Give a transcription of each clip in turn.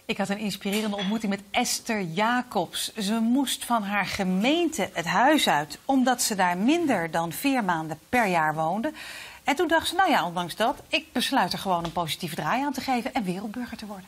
Ik had een inspirerende ontmoeting met Esther Jacobs. Ze moest van haar gemeente het huis uit, omdat ze daar minder dan 4 maanden per jaar woonde. En toen dacht ze, nou ja, ondanks dat, ik besluit er gewoon een positieve draai aan te geven en wereldburger te worden.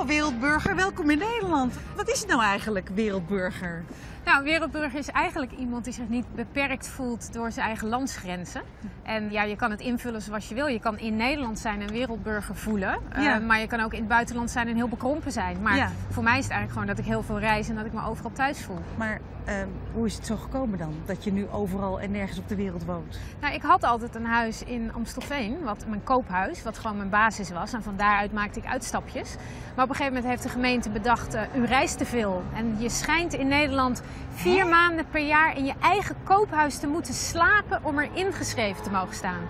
Wereldburger, welkom in Nederland. Wat is het nou eigenlijk, wereldburger? Nou, wereldburger is eigenlijk iemand die zich niet beperkt voelt door zijn eigen landsgrenzen. En ja, je kan het invullen zoals je wil. Je kan in Nederland zijn en wereldburger voelen. Ja. Maar je kan ook in het buitenland zijn en heel bekrompen zijn. Maar voor mij is het eigenlijk gewoon dat ik heel veel reis en dat ik me overal thuis voel. Maar hoe is het zo gekomen dan, dat je nu overal en nergens op de wereld woont? Nou, ik had altijd een huis in Amstelveen, mijn koophuis, wat gewoon mijn basis was. En van daaruit maakte ik uitstapjes. Maar op een gegeven moment heeft de gemeente bedacht, u reist te veel. En je schijnt in Nederland 4 maanden per jaar in je eigen koophuis te moeten slapen om er ingeschreven te mogen staan.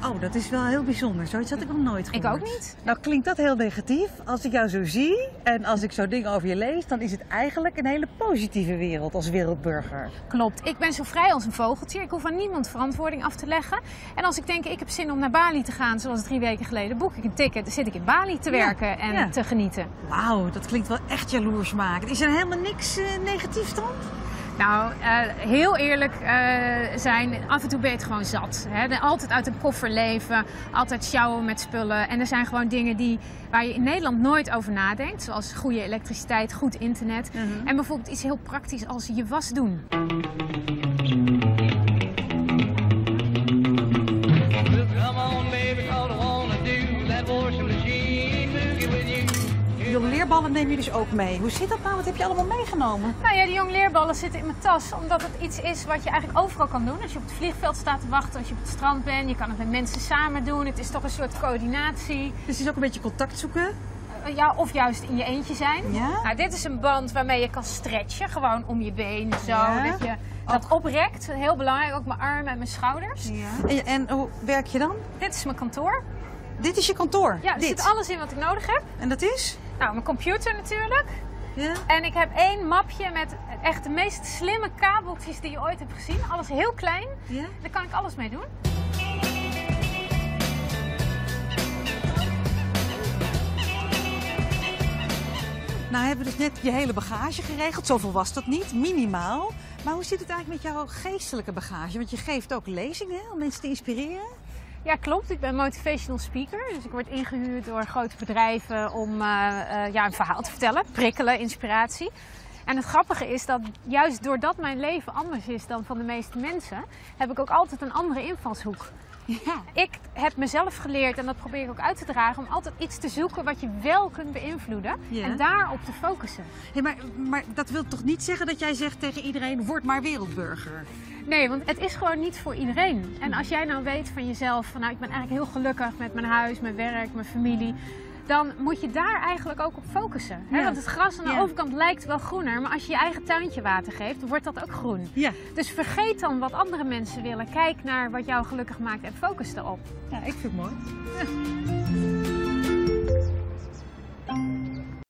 Oh, dat is wel heel bijzonder. Zoiets had ik nog nooit gehoord. Ik ook niet. Nou klinkt dat heel negatief. Als ik jou zo zie en als ik zo dingen over je lees, dan is het eigenlijk een hele positieve wereld als wereldburger. Klopt. Ik ben zo vrij als een vogeltje. Ik hoef aan niemand verantwoording af te leggen. En als ik denk, ik heb zin om naar Bali te gaan, zoals 3 weken geleden, boek ik een ticket, dan zit ik in Bali te werken en te genieten. Wauw, dat klinkt wel echt jaloersmakend. Is er helemaal niks negatiefs dan? Nou, heel eerlijk zijn, af en toe ben je het gewoon zat. Hè? Altijd uit een koffer leven, altijd sjouwen met spullen. En er zijn gewoon dingen waar je in Nederland nooit over nadenkt. Zoals goede elektriciteit, goed internet. En bijvoorbeeld iets heel praktisch als je was doen. Jongleerballen neem je dus ook mee. Hoe zit dat nou? Wat heb je allemaal meegenomen? Nou ja, die jongleerballen zitten in mijn tas. Omdat het iets is wat je eigenlijk overal kan doen. Als je op het vliegveld staat te wachten, als je op het strand bent. Je kan het met mensen samen doen. Het is toch een soort coördinatie. Dus het is ook een beetje contact zoeken? Ja, of juist in je eentje zijn. Ja? Nou, dit is een band waarmee je kan stretchen. Gewoon om je benen zo. Ja? Dat je dat oprekt. Heel belangrijk. Ook mijn armen en mijn schouders. Ja. En hoe werk je dan? Dit is mijn kantoor. Dit is je kantoor? Ja, er zit alles in wat ik nodig heb. En dat is? Nou, mijn computer natuurlijk. Ja. En ik heb 1 mapje met echt de meest slimme kabeltjes die je ooit hebt gezien. Alles heel klein. Ja. Daar kan ik alles mee doen. Nou hebben we dus net je hele bagage geregeld. Zoveel was dat niet, minimaal. Maar hoe zit het eigenlijk met jouw geestelijke bagage? Want je geeft ook lezingen om mensen te inspireren. Ja, klopt. Ik ben motivational speaker. Dus ik word ingehuurd door grote bedrijven om een verhaal te vertellen. Prikkelen, inspiratie. En het grappige is dat juist doordat mijn leven anders is dan van de meeste mensen, heb ik ook altijd een andere invalshoek. Ja. Ik heb mezelf geleerd, en dat probeer ik ook uit te dragen, om altijd iets te zoeken wat je wel kunt beïnvloeden en daarop te focussen. Hey, maar dat wil toch niet zeggen dat jij zegt tegen iedereen, word maar wereldburger? Nee, want het is gewoon niet voor iedereen. En als jij nou weet van jezelf, van nou, ik ben eigenlijk heel gelukkig met mijn huis, mijn werk, mijn familie, dan moet je daar eigenlijk ook op focussen. Ja. Want het gras aan de overkant lijkt wel groener, maar als je je eigen tuintje water geeft, wordt dat ook groen. Ja. Dus vergeet dan wat andere mensen willen. Kijk naar wat jou gelukkig maakt en focus erop. Ja, ik vind het mooi. Ja.